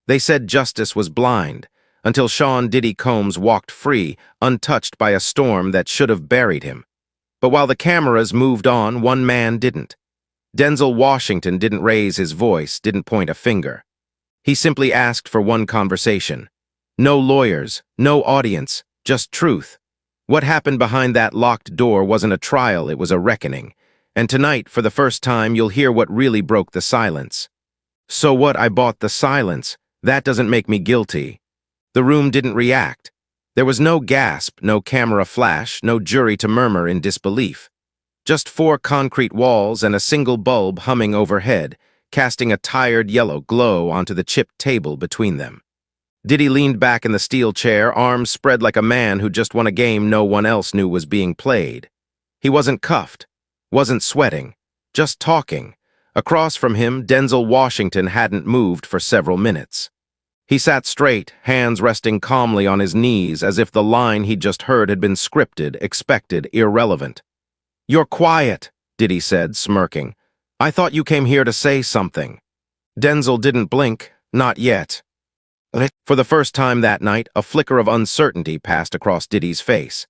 They said justice was blind, until Sean Diddy Combs walked free, untouched by a storm that should have buried him. But while the cameras moved on, one man didn't. Denzel Washington didn't raise his voice, didn't point a finger. He simply asked for one conversation. No lawyers, no audience, just truth. What happened behind that locked door wasn't a trial, it was a reckoning. And tonight, for the first time, you'll hear what really broke the silence. So what? I bought the silence. That doesn't make me guilty. The room didn't react. There was no gasp, no camera flash, no jury to murmur in disbelief. Just 4 concrete walls and a single bulb humming overhead, casting a tired yellow glow onto the chipped table between them. Diddy leaned back in the steel chair, arms spread like a man who just won a game no one else knew was being played. He wasn't cuffed, wasn't sweating, just talking. Across from him, Denzel Washington hadn't moved for several minutes. He sat straight, hands resting calmly on his knees as if the line he'd just heard had been scripted, expected, irrelevant. "You're quiet," Diddy said, smirking. "I thought you came here to say something." Denzel didn't blink, not yet. For the first time that night, a flicker of uncertainty passed across Diddy's face.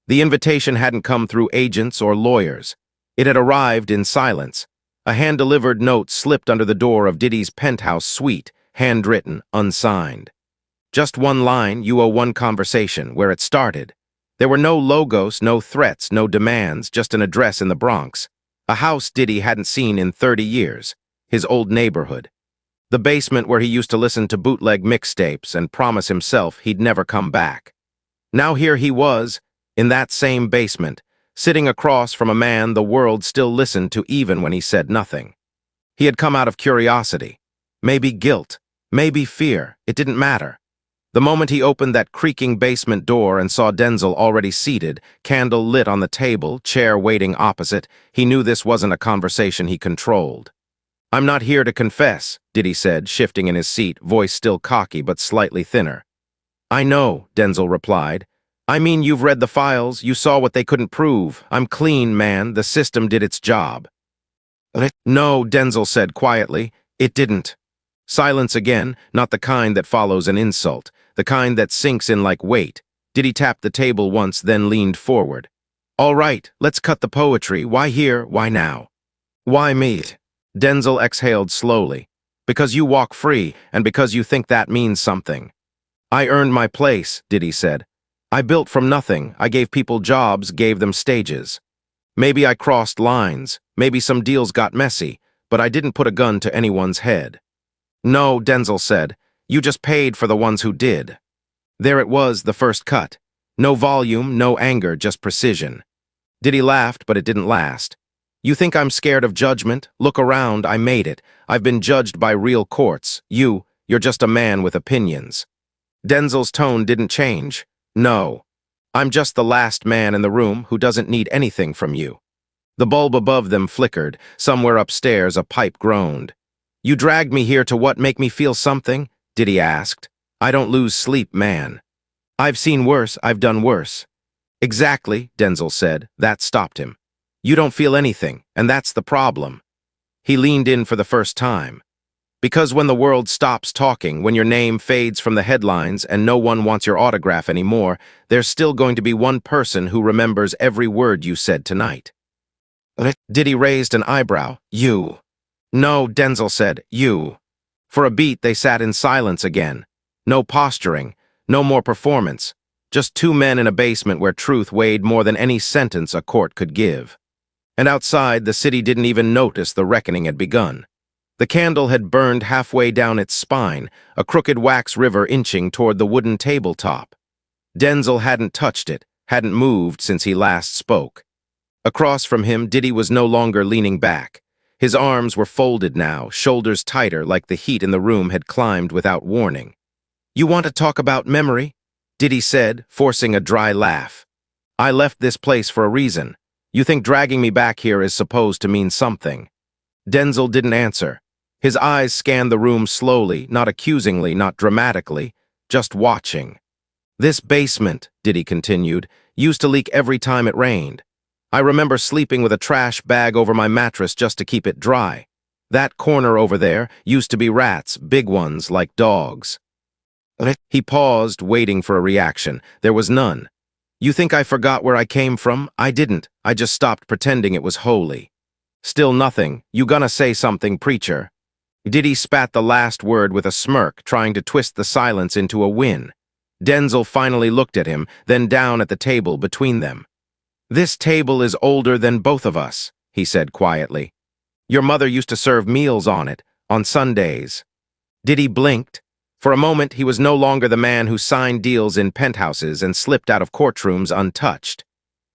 The invitation hadn't come through agents or lawyers. It had arrived in silence. A hand-delivered note slipped under the door of Diddy's penthouse suite, handwritten, unsigned. Just one line, you owe one conversation, where it started. There were no logos, no threats, no demands, just an address in the Bronx. A house Diddy hadn't seen in 30 years. His old neighborhood. The basement where he used to listen to bootleg mixtapes and promise himself he'd never come back. Now here he was, in that same basement, sitting across from a man the world still listened to even when he said nothing. He had come out of curiosity. Maybe guilt, maybe fear, it didn't matter. The moment he opened that creaking basement door and saw Denzel already seated, candle lit on the table, chair waiting opposite, he knew this wasn't a conversation he controlled. "I'm not here to confess," Diddy said, shifting in his seat, voice still cocky but slightly thinner. "I know," Denzel replied. "I mean, you've read the files, you saw what they couldn't prove. I'm clean, man, the system did its job." "No," Denzel said quietly, "it didn't." Silence again, not the kind that follows an insult, the kind that sinks in like weight. Diddy tapped the table once, then leaned forward. "All right, let's cut the poetry. Why here? Why now?" "Why me?" Denzel exhaled slowly. "Because you walk free, and because you think that means something." "I earned my place," Diddy said. "I built from nothing. I gave people jobs, gave them stages. Maybe I crossed lines, maybe some deals got messy, but I didn't put a gun to anyone's head." "No," Denzel said. "You just paid for the ones who did." There it was, the first cut. No volume, no anger, just precision. Diddy laughed, but it didn't last. "You think I'm scared of judgment? Look around, I made it. I've been judged by real courts. You're just a man with opinions." Denzel's tone didn't change. "No. I'm just the last man in the room who doesn't need anything from you." The bulb above them flickered. Somewhere upstairs, a pipe groaned. "You dragged me here to what, make me feel something?" Diddy asked. "I don't lose sleep, man. I've seen worse, I've done worse." "Exactly," Denzel said. That stopped him. "You don't feel anything, and that's the problem." He leaned in for the first time. Because when the world stops talking, when your name fades from the headlines and no one wants your autograph anymore, there's still going to be one person who remembers every word you said tonight. Diddy raised an eyebrow. "You." "No," Denzel said. "You." For a beat, they sat in silence again. No posturing, no more performance. Just 2 men in a basement where truth weighed more than any sentence a court could give. And outside, the city didn't even notice the reckoning had begun. The candle had burned halfway down its spine, a crooked wax river inching toward the wooden tabletop. Denzel hadn't touched it, hadn't moved since he last spoke. Across from him, Diddy was no longer leaning back. His arms were folded now, shoulders tighter, like the heat in the room had climbed without warning. "You want to talk about memory?" Diddy said, forcing a dry laugh. "I left this place for a reason. You think dragging me back here is supposed to mean something?" Denzel didn't answer. His eyes scanned the room slowly, not accusingly, not dramatically, just watching. "This basement," Diddy continued, "used to leak every time it rained. I remember sleeping with a trash bag over my mattress just to keep it dry. That corner over there used to be rats, big ones like dogs. He paused, waiting for a reaction. There was none. You think I forgot where I came from? I didn't. I just stopped pretending it was holy. Still nothing. You gonna say something, preacher? Diddy spat the last word with a smirk, trying to twist the silence into a win. Denzel finally looked at him, then down at the table between them. This table is older than both of us, he said quietly. Your mother used to serve meals on it, on Sundays. Diddy blinked. For a moment, he was no longer the man who signed deals in penthouses and slipped out of courtrooms untouched.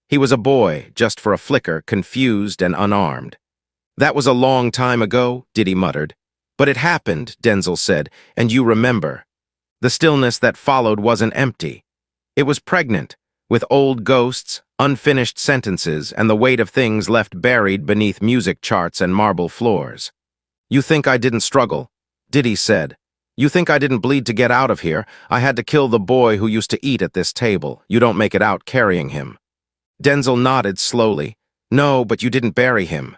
He was a boy, just for a flicker, confused and unarmed. That was a long time ago, Diddy muttered. But it happened, Denzel said, and you remember. The stillness that followed wasn't empty. It was pregnant, with old ghosts, unfinished sentences, and the weight of things left buried beneath music charts and marble floors. You think I didn't struggle? Diddy said. You think I didn't bleed to get out of here? I had to kill the boy who used to eat at this table. You don't make it out carrying him. Denzel nodded slowly. No, but you didn't bury him.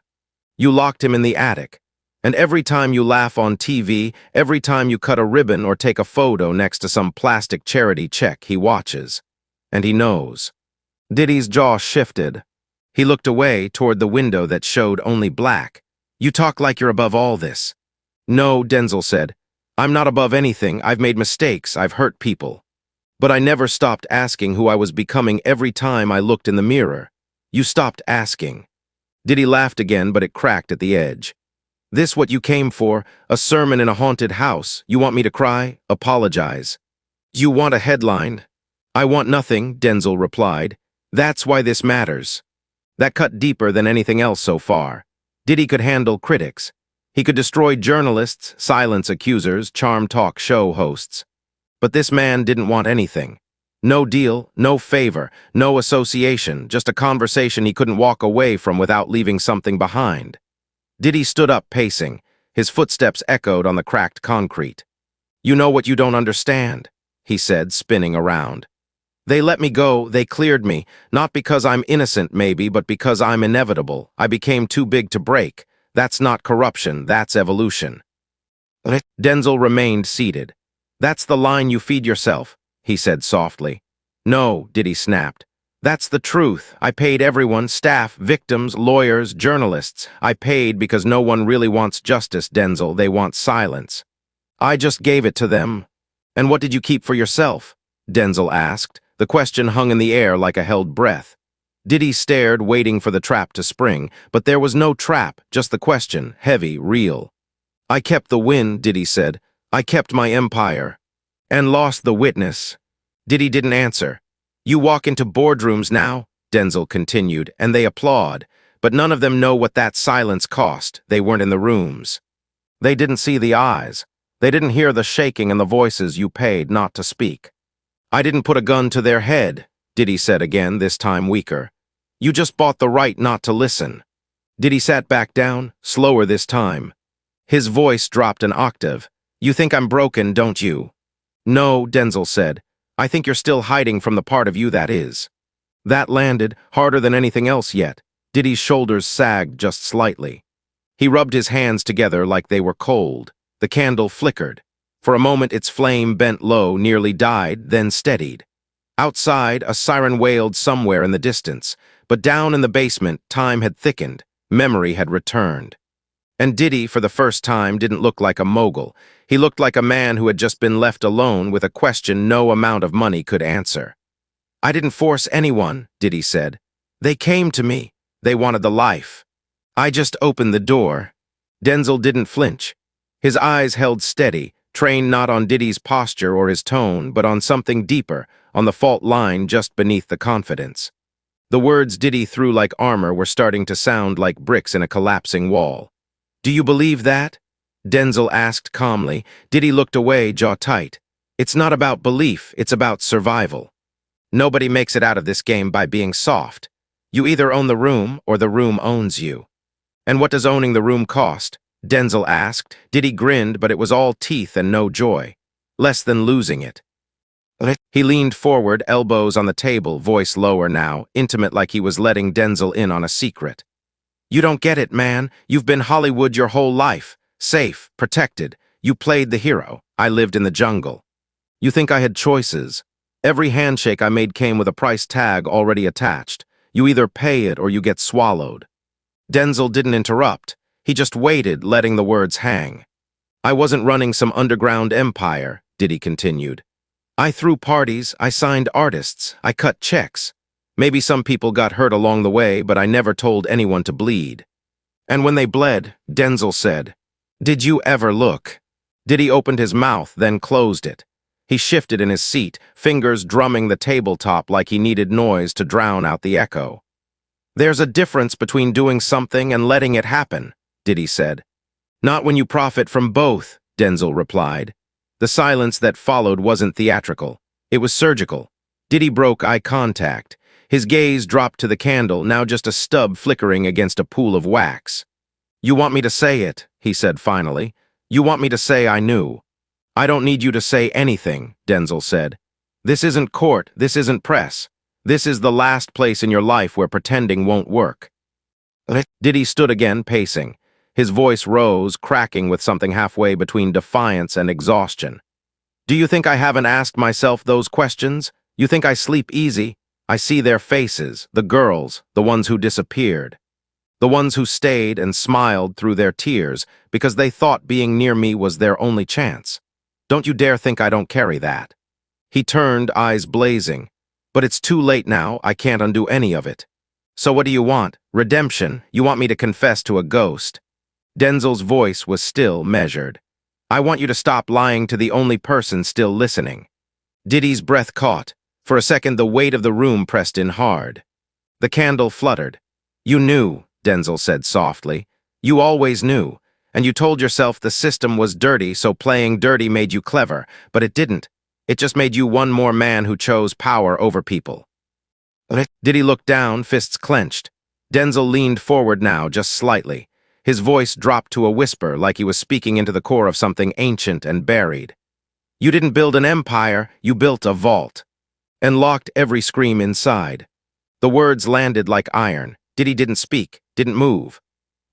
You locked him in the attic. And every time you laugh on TV, every time you cut a ribbon or take a photo next to some plastic charity check, he watches. And he knows. Diddy's jaw shifted. He looked away toward the window that showed only black. You talk like you're above all this. No, Denzel said. I'm not above anything. I've made mistakes. I've hurt people. But I never stopped asking who I was becoming every time I looked in the mirror. You stopped asking. Diddy laughed again, but it cracked at the edge. This what you came for? A sermon in a haunted house. You want me to cry? Apologize. You want a headline? I want nothing, Denzel replied. That's why this matters. That cut deeper than anything else so far. Diddy could handle critics. He could destroy journalists, silence accusers, charm talk show hosts. But this man didn't want anything. No deal, no favor, no association, just a conversation he couldn't walk away from without leaving something behind. Diddy stood up pacing. His footsteps echoed on the cracked concrete. You know what you don't understand, he said, spinning around. They let me go, they cleared me, not because I'm innocent maybe, but because I'm inevitable. I became too big to break. That's not corruption, that's evolution. Denzel remained seated. That's the line you feed yourself, he said softly. No, Diddy snapped. That's the truth. I paid everyone, staff, victims, lawyers, journalists. I paid because no one really wants justice, Denzel. They want silence. I just gave it to them. And what did you keep for yourself? Denzel asked. The question hung in the air like a held breath. Diddy stared, waiting for the trap to spring, but there was no trap, just the question, heavy, real. I kept the win, Diddy said. I kept my empire. And lost the witness. Diddy didn't answer. You walk into boardrooms now, Denzel continued, and they applaud, but none of them know what that silence cost. They weren't in the rooms. They didn't see the eyes. They didn't hear the shaking and the voices you paid not to speak. I didn't put a gun to their head, Diddy said again, this time weaker. You just bought the right not to listen. Diddy sat back down, slower this time. His voice dropped an octave. You think I'm broken, don't you? No, Denzel said. I think you're still hiding from the part of you that is. That landed, harder than anything else yet. Diddy's shoulders sagged just slightly. He rubbed his hands together like they were cold. The candle flickered. For a moment its flame bent low, nearly died, then steadied. Outside, a siren wailed somewhere in the distance, but down in the basement, time had thickened, memory had returned. And Diddy, for the first time, didn't look like a mogul. He looked like a man who had just been left alone with a question no amount of money could answer. I didn't force anyone, Diddy said. They came to me. They wanted the life. I just opened the door. Denzel didn't flinch. His eyes held steady, trained not on Diddy's posture or his tone, but on something deeper, on the fault line just beneath the confidence. The words Diddy threw like armor were starting to sound like bricks in a collapsing wall. Do you believe that? Denzel asked calmly. Diddy looked away, jaw tight. It's not about belief, it's about survival. Nobody makes it out of this game by being soft. You either own the room or the room owns you. And what does owning the room cost? Denzel asked. Diddy grinned, but it was all teeth and no joy. Less than losing it. He leaned forward, elbows on the table, voice lower now, intimate like he was letting Denzel in on a secret. You don't get it, man. You've been Hollywood your whole life. Safe, protected. You played the hero. I lived in the jungle. You think I had choices. Every handshake I made came with a price tag already attached. You either pay it or you get swallowed. Denzel didn't interrupt. He just waited, letting the words hang. I wasn't running some underground empire, Diddy continued. I threw parties, I signed artists, I cut checks. Maybe some people got hurt along the way, but I never told anyone to bleed. And when they bled, Denzel said, "Did you ever look?" Diddy opened his mouth, then closed it. He shifted in his seat, fingers drumming the tabletop like he needed noise to drown out the echo. There's a difference between doing something and letting it happen, Diddy said. Not when you profit from both, Denzel replied. The silence that followed wasn't theatrical. It was surgical. Diddy broke eye contact. His gaze dropped to the candle, now just a stub flickering against a pool of wax. You want me to say it, he said finally. You want me to say I knew. I don't need you to say anything, Denzel said. This isn't court, this isn't press. This is the last place in your life where pretending won't work. Diddy stood again, pacing. His voice rose, cracking with something halfway between defiance and exhaustion. Do you think I haven't asked myself those questions? You think I sleep easy? I see their faces, the girls, the ones who disappeared. The ones who stayed and smiled through their tears because they thought being near me was their only chance. Don't you dare think I don't carry that. He turned, eyes blazing. But it's too late now, I can't undo any of it. So what do you want? Redemption? You want me to confess to a ghost? Denzel's voice was still measured. I want you to stop lying to the only person still listening. Diddy's breath caught. For a second, the weight of the room pressed in hard. The candle fluttered. You knew, Denzel said softly. You always knew. And you told yourself the system was dirty, so playing dirty made you clever. But it didn't. It just made you one more man who chose power over people. Diddy looked down, fists clenched. Denzel leaned forward now, just slightly. His voice dropped to a whisper, like he was speaking into the core of something ancient and buried. You didn't build an empire, you built a vault. And locked every scream inside. The words landed like iron. Diddy didn't speak, didn't move.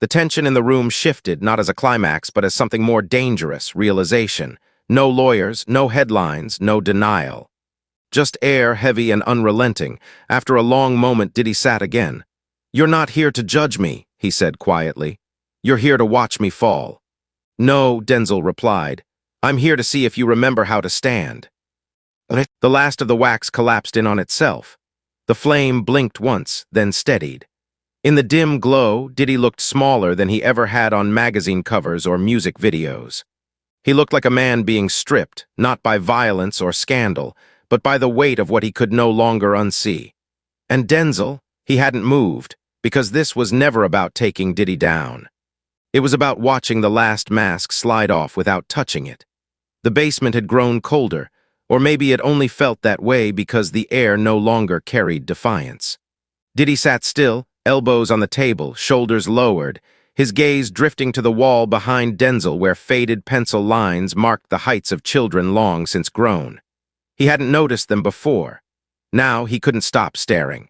The tension in the room shifted, not as a climax, but as something more dangerous, realization. No lawyers, no headlines, no denial. Just air, heavy and unrelenting. After a long moment, Diddy sat again. You're not here to judge me, he said quietly. You're here to watch me fall. No, Denzel replied. I'm here to see if you remember how to stand. The last of the wax collapsed in on itself. The flame blinked once, then steadied. In the dim glow, Diddy looked smaller than he ever had on magazine covers or music videos. He looked like a man being stripped, not by violence or scandal, but by the weight of what he could no longer unsee. And Denzel, he hadn't moved, because this was never about taking Diddy down. It was about watching the last mask slide off without touching it. The basement had grown colder, or maybe it only felt that way because the air no longer carried defiance. Diddy sat still, elbows on the table, shoulders lowered, his gaze drifting to the wall behind Denzel where faded pencil lines marked the heights of children long since grown. He hadn't noticed them before. Now he couldn't stop staring.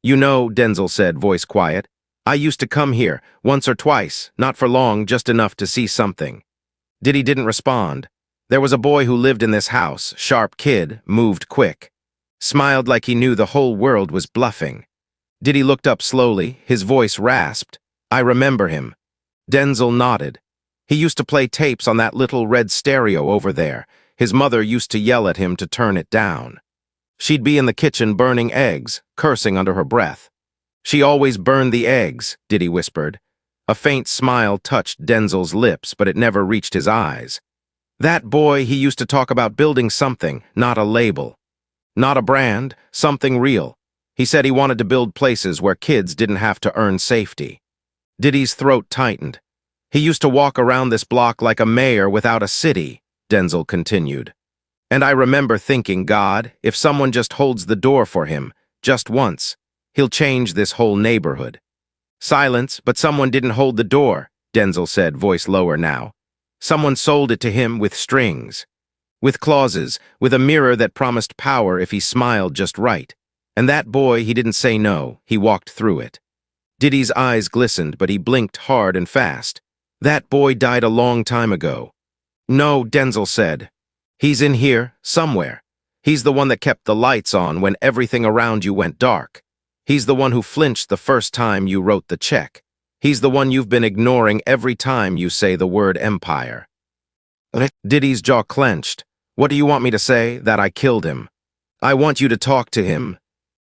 You know, Denzel said, voice quiet, I used to come here, once or twice, not for long, just enough to see something. Diddy didn't respond. There was a boy who lived in this house, sharp kid, moved quick. Smiled like he knew the whole world was bluffing. Diddy looked up slowly, his voice rasped. I remember him. Denzel nodded. He used to play tapes on that little red stereo over there. His mother used to yell at him to turn it down. She'd be in the kitchen burning eggs, cursing under her breath. She always burned the eggs, Diddy whispered. A faint smile touched Denzel's lips, but it never reached his eyes. That boy, he used to talk about building something, not a label. Not a brand, something real. He said he wanted to build places where kids didn't have to earn safety. Diddy's throat tightened. He used to walk around this block like a mayor without a city, Denzel continued. And I remember thinking, God, if someone just holds the door for him, just once, he'll change this whole neighborhood. Silence, but someone didn't hold the door, Denzel said, voice lower now. Someone sold it to him with strings. With clauses, with a mirror that promised power if he smiled just right. And that boy, he didn't say no, he walked through it. Diddy's eyes glistened, but he blinked hard and fast. That boy died a long time ago. No, Denzel said. He's in here, somewhere. He's the one that kept the lights on when everything around you went dark. He's the one who flinched the first time you wrote the check. He's the one you've been ignoring every time you say the word empire. Diddy's jaw clenched. What do you want me to say? That I killed him. I want you to talk to him.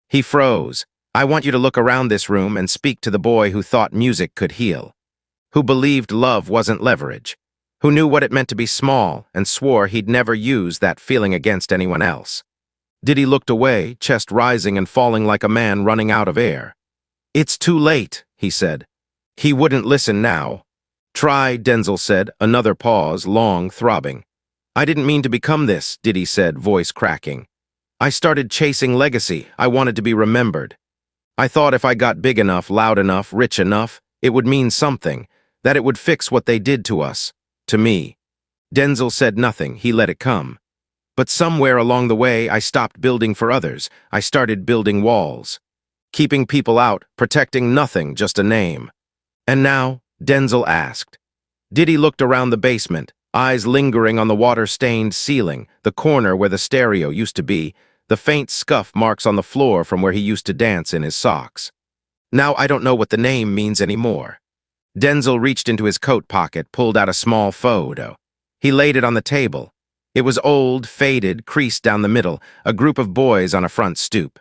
He froze. I want you to look around this room and speak to the boy who thought music could heal, who believed love wasn't leverage, who knew what it meant to be small and swore he'd never use that feeling against anyone else. Diddy looked away, chest rising and falling like a man running out of air. It's too late, he said. He wouldn't listen now. Try, Denzel said, another pause, long, throbbing. I didn't mean to become this, Diddy said, voice cracking. I started chasing legacy. I wanted to be remembered. I thought if I got big enough, loud enough, rich enough, it would mean something, that it would fix what they did to us, to me. Denzel said nothing, he let it come. But somewhere along the way, I stopped building for others. I started building walls. Keeping people out, protecting nothing, just a name. And now, Denzel asked. Diddy looked around the basement, eyes lingering on the water-stained ceiling, the corner where the stereo used to be, the faint scuff marks on the floor from where he used to dance in his socks. Now I don't know what the name means anymore. Denzel reached into his coat pocket, pulled out a small photo. He laid it on the table. It was old, faded, creased down the middle, a group of boys on a front stoop.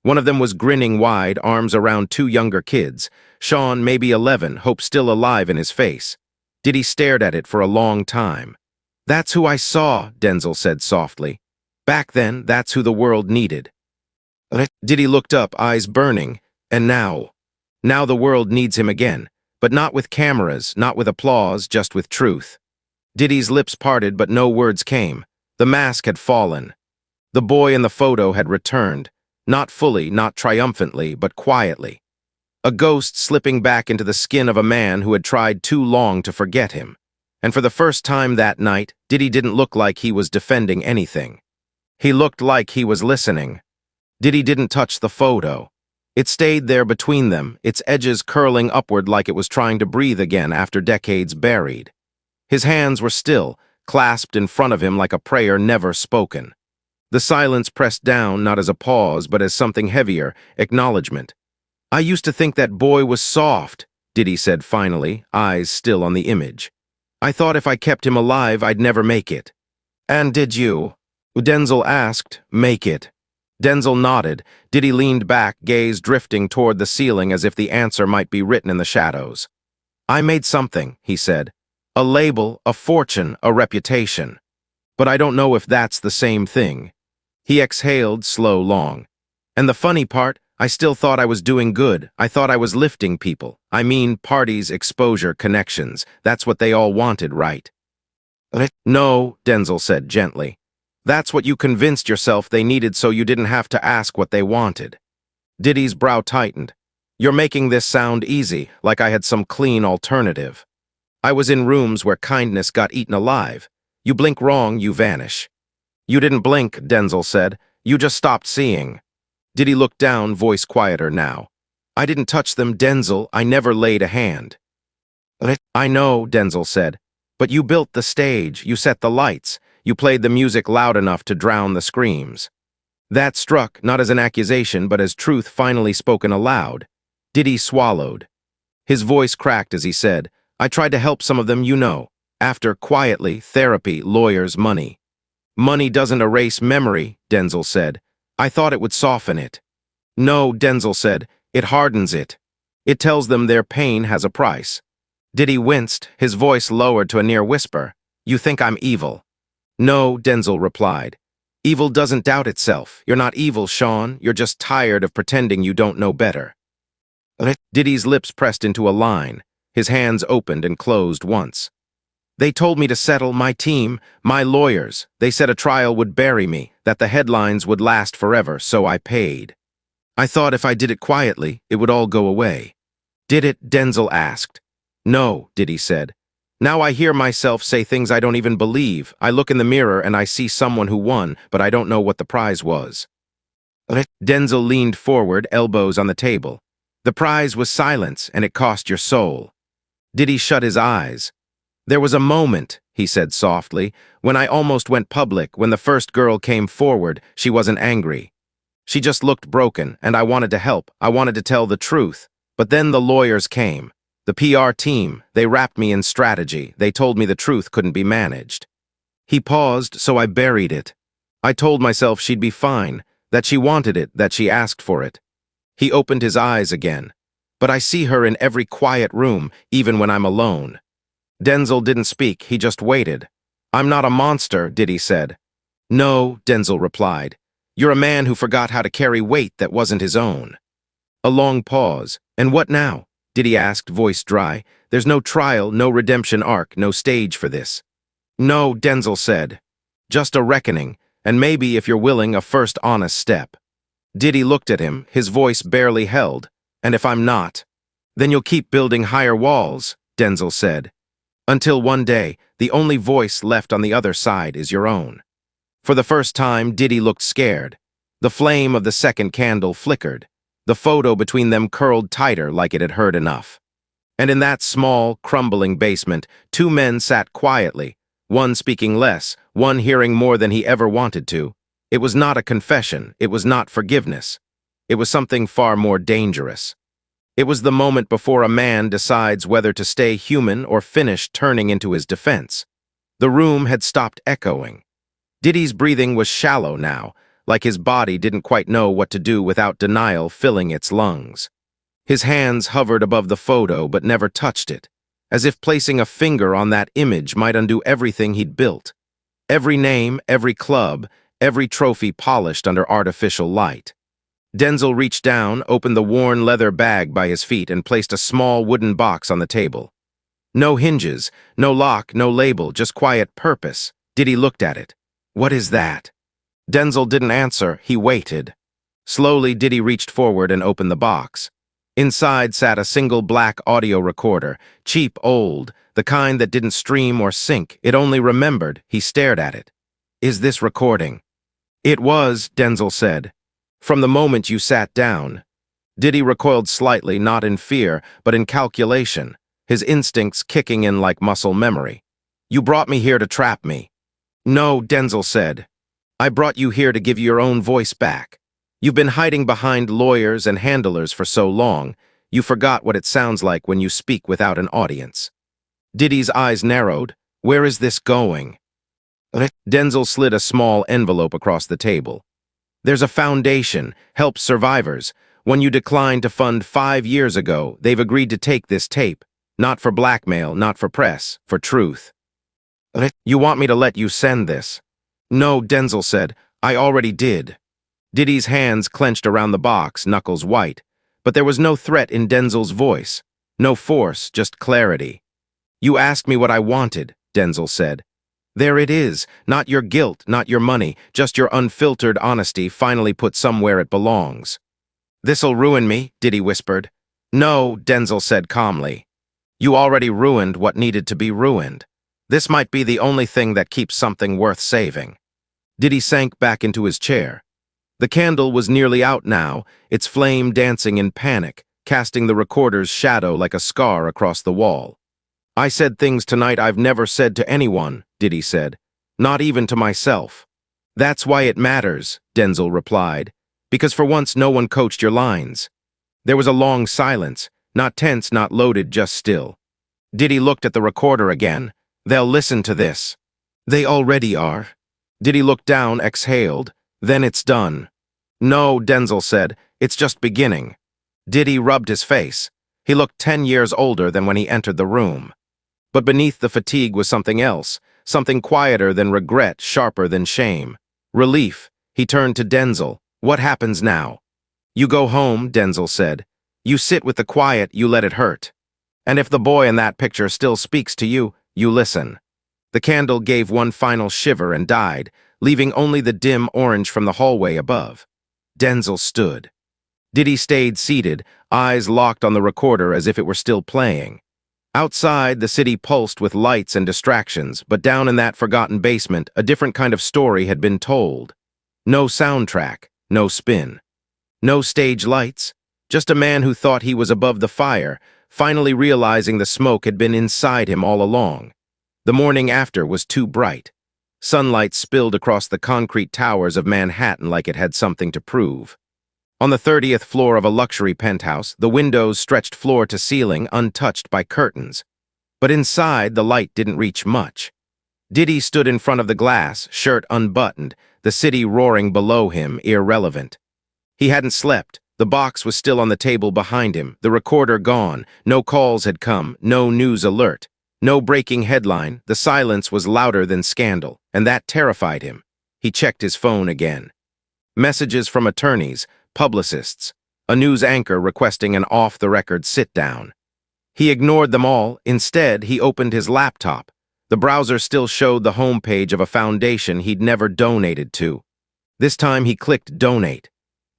One of them was grinning wide, arms around two younger kids. Sean, maybe 11, hope still alive in his face. Diddy stared at it for a long time. That's who I saw, Denzel said softly. Back then, that's who the world needed. Diddy looked up, eyes burning. And now? Now the world needs him again. But not with cameras, not with applause, just with truth. Diddy's lips parted, but no words came. The mask had fallen. The boy in the photo had returned. Not fully, not triumphantly, but quietly. A ghost slipping back into the skin of a man who had tried too long to forget him. And for the first time that night, Diddy didn't look like he was defending anything. He looked like he was listening. Diddy didn't touch the photo. It stayed there between them, its edges curling upward like it was trying to breathe again after decades buried. His hands were still, clasped in front of him like a prayer never spoken. The silence pressed down not as a pause, but as something heavier, acknowledgement. I used to think that boy was soft, Diddy said finally, eyes still on the image. I thought if I kept him alive, I'd never make it. And did you? Denzel asked, make it. Denzel nodded. Diddy leaned back, gaze drifting toward the ceiling as if the answer might be written in the shadows. I made something, he said. A label, a fortune, a reputation. But I don't know if that's the same thing. He exhaled, slow, long. And the funny part, I still thought I was doing good. I thought I was lifting people. I mean, parties, exposure, connections. That's what they all wanted, right? No, Denzel said gently. That's what you convinced yourself they needed so you didn't have to ask what they wanted. Diddy's brow tightened. You're making this sound easy, like I had some clean alternative. I was in rooms where kindness got eaten alive. You blink wrong, you vanish. You didn't blink, Denzel said. You just stopped seeing. Diddy looked down, voice quieter now. I didn't touch them, Denzel. I never laid a hand. I know, Denzel said. But you built the stage. You set the lights. You played the music loud enough to drown the screams. That struck, not as an accusation, but as truth finally spoken aloud. Diddy swallowed. His voice cracked as he said, I tried to help some of them, you know. After, quietly, therapy, lawyers, money. Money doesn't erase memory, Denzel said. I thought it would soften it. No, Denzel said, it hardens it. It tells them their pain has a price. Diddy winced, his voice lowered to a near whisper. You think I'm evil. No, Denzel replied. Evil doesn't doubt itself. You're not evil, Sean. You're just tired of pretending you don't know better. Diddy's lips pressed into a line. His hands opened and closed once. They told me to settle, my team, my lawyers. They said a trial would bury me, that the headlines would last forever, so I paid. I thought if I did it quietly, it would all go away. Did it? Denzel asked. No, Diddy said. Now I hear myself say things I don't even believe. I look in the mirror and I see someone who won, but I don't know what the prize was. Denzel leaned forward, elbows on the table. The prize was silence, and it cost your soul. Diddy shut his eyes. There was a moment, he said softly, when I almost went public. When the first girl came forward, she wasn't angry. She just looked broken, and I wanted to help. I wanted to tell the truth. But then the lawyers came. The PR team, they wrapped me in strategy. They told me the truth couldn't be managed. He paused, so I buried it. I told myself she'd be fine, that she wanted it, that she asked for it. He opened his eyes again. But I see her in every quiet room, even when I'm alone. Denzel didn't speak, he just waited. I'm not a monster, Diddy said. No, Denzel replied. You're a man who forgot how to carry weight that wasn't his own. A long pause. And what now? Diddy asked, voice dry. There's no trial, no redemption arc, no stage for this. No, Denzel said. Just a reckoning, and maybe, if you're willing, a first honest step. Diddy looked at him, his voice barely held. And if I'm not? Then you'll keep building higher walls, Denzel said. Until one day, the only voice left on the other side is your own. For the first time, Diddy looked scared. The flame of the second candle flickered. The photo between them curled tighter like it had heard enough. And in that small, crumbling basement, two men sat quietly, one speaking less, one hearing more than he ever wanted to. It was not a confession, it was not forgiveness. It was something far more dangerous. It was the moment before a man decides whether to stay human or finish turning into his defense. The room had stopped echoing. Diddy's breathing was shallow now, like his body didn't quite know what to do without denial filling its lungs. His hands hovered above the photo but never touched it, as if placing a finger on that image might undo everything he'd built. Every name, every club, every trophy polished under artificial light. Denzel reached down, opened the worn leather bag by his feet, and placed a small wooden box on the table. No hinges, no lock, no label, just quiet purpose. Diddy looked at it. What is that? Denzel didn't answer, he waited. Slowly, Diddy reached forward and opened the box. Inside sat a single black audio recorder, cheap, old, the kind that didn't stream or sync. It only remembered. He stared at it. Is this recording? It was, Denzel said. From the moment you sat down. Diddy recoiled slightly, not in fear, but in calculation, his instincts kicking in like muscle memory. You brought me here to trap me. No, Denzel said. I brought you here to give you your own voice back. You've been hiding behind lawyers and handlers for so long, you forgot what it sounds like when you speak without an audience. Diddy's eyes narrowed. Where is this going? Denzel slid a small envelope across the table. There's a foundation, helps survivors. One you declined to fund 5 years ago, they've agreed to take this tape. Not for blackmail, not for press, for truth. You want me to let you send this? No, Denzel said. I already did. Diddy's hands clenched around the box, knuckles white. But there was no threat in Denzel's voice. No force, just clarity. You asked me what I wanted, Denzel said. There it is, not your guilt, not your money, just your unfiltered honesty finally put somewhere it belongs. This'll ruin me, Diddy whispered. No, Denzel said calmly. You already ruined what needed to be ruined. This might be the only thing that keeps something worth saving. Diddy sank back into his chair. The candle was nearly out now, its flame dancing in panic, casting the recorder's shadow like a scar across the wall. I said things tonight I've never said to anyone, Diddy said. Not even to myself. That's why it matters, Denzel replied. Because for once no one coached your lines. There was a long silence, not tense, not loaded, just still. Diddy looked at the recorder again. They'll listen to this. They already are. Diddy looked down, exhaled. Then it's done. No, Denzel said. It's just beginning. Diddy rubbed his face. He looked 10 years older than when he entered the room. But beneath the fatigue was something else, something quieter than regret, sharper than shame. Relief. He turned to Denzel. What happens now? You go home, Denzel said. You sit with the quiet, you let it hurt. And if the boy in that picture still speaks to you, you listen. The candle gave one final shiver and died, leaving only the dim orange from the hallway above. Denzel stood. Diddy stayed seated, eyes locked on the recorder as if it were still playing. Outside, the city pulsed with lights and distractions, but down in that forgotten basement, a different kind of story had been told. No soundtrack, no spin. No stage lights, Just a man who thought he was above the fire, finally realizing the smoke had been inside him all along. The morning after was too bright. Sunlight spilled across the concrete towers of Manhattan like it had something to prove. On the 30th floor of a luxury penthouse, the windows stretched floor to ceiling, untouched by curtains. But inside, the light didn't reach much. Diddy stood in front of the glass, shirt unbuttoned, the city roaring below him, irrelevant. He hadn't slept. The box was still on the table behind him, the recorder gone, no calls had come, no news alert. No breaking headline, the silence was louder than scandal, and that terrified him. He checked his phone again. Messages from attorneys, publicists, a news anchor requesting an off-the-record sit-down. He ignored them all. Instead, he opened his laptop. The browser still showed the homepage of a foundation he'd never donated to. This time he clicked Donate.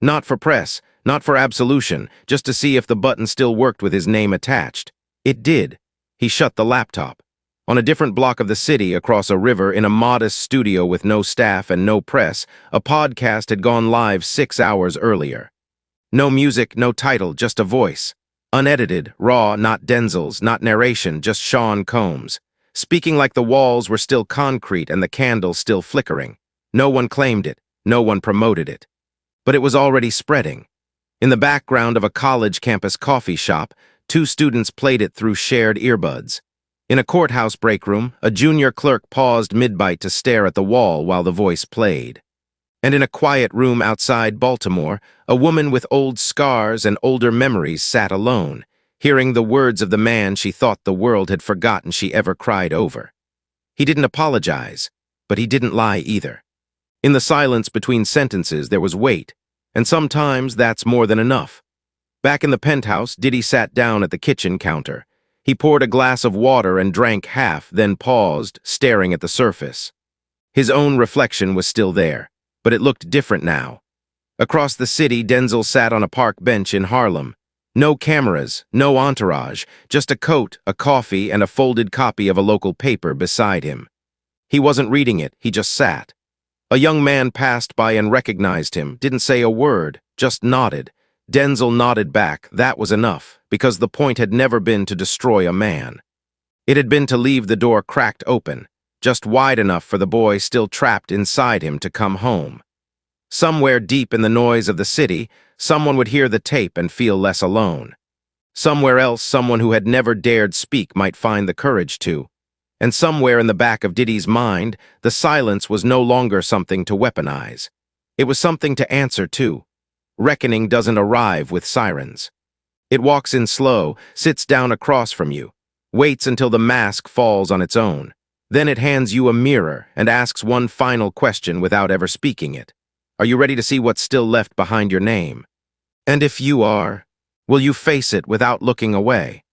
Not for press, not for absolution, just to see if the button still worked with his name attached. It did. He shut the laptop. On a different block of the city, across a river, in a modest studio with no staff and no press, a podcast had gone live 6 hours earlier. No music, no title, just a voice. Unedited, raw, not Denzel's, not narration, just Sean Combs. Speaking like the walls were still concrete and the candles still flickering. No one claimed it. No one promoted it. But it was already spreading. In the background of a college campus coffee shop, 2 students played it through shared earbuds. In a courthouse break room, a junior clerk paused mid-bite to stare at the wall while the voice played. And in a quiet room outside Baltimore, a woman with old scars and older memories sat alone, hearing the words of the man she thought the world had forgotten she ever cried over. He didn't apologize, but he didn't lie either. In the silence between sentences, there was weight, and sometimes that's more than enough. Back in the penthouse, Diddy sat down at the kitchen counter. He poured a glass of water and drank half, then paused, staring at the surface. His own reflection was still there, but it looked different now. Across the city, Denzel sat on a park bench in Harlem. No cameras, no entourage, just a coat, a coffee, and a folded copy of a local paper beside him. He wasn't reading it, he just sat. A young man passed by and recognized him, didn't say a word, just nodded. Denzel nodded back. That was enough, because the point had never been to destroy a man. It had been to leave the door cracked open, just wide enough for the boy still trapped inside him to come home. Somewhere deep in the noise of the city, someone would hear the tape and feel less alone. Somewhere else, someone who had never dared speak might find the courage to. And somewhere in the back of Diddy's mind, the silence was no longer something to weaponize. It was something to answer to. Reckoning doesn't arrive with sirens. It walks in slow, sits down across from you, waits until the mask falls on its own. Then it hands you a mirror and asks one final question without ever speaking it. Are you ready to see what's still left behind your name? And if you are, will you face it without looking away?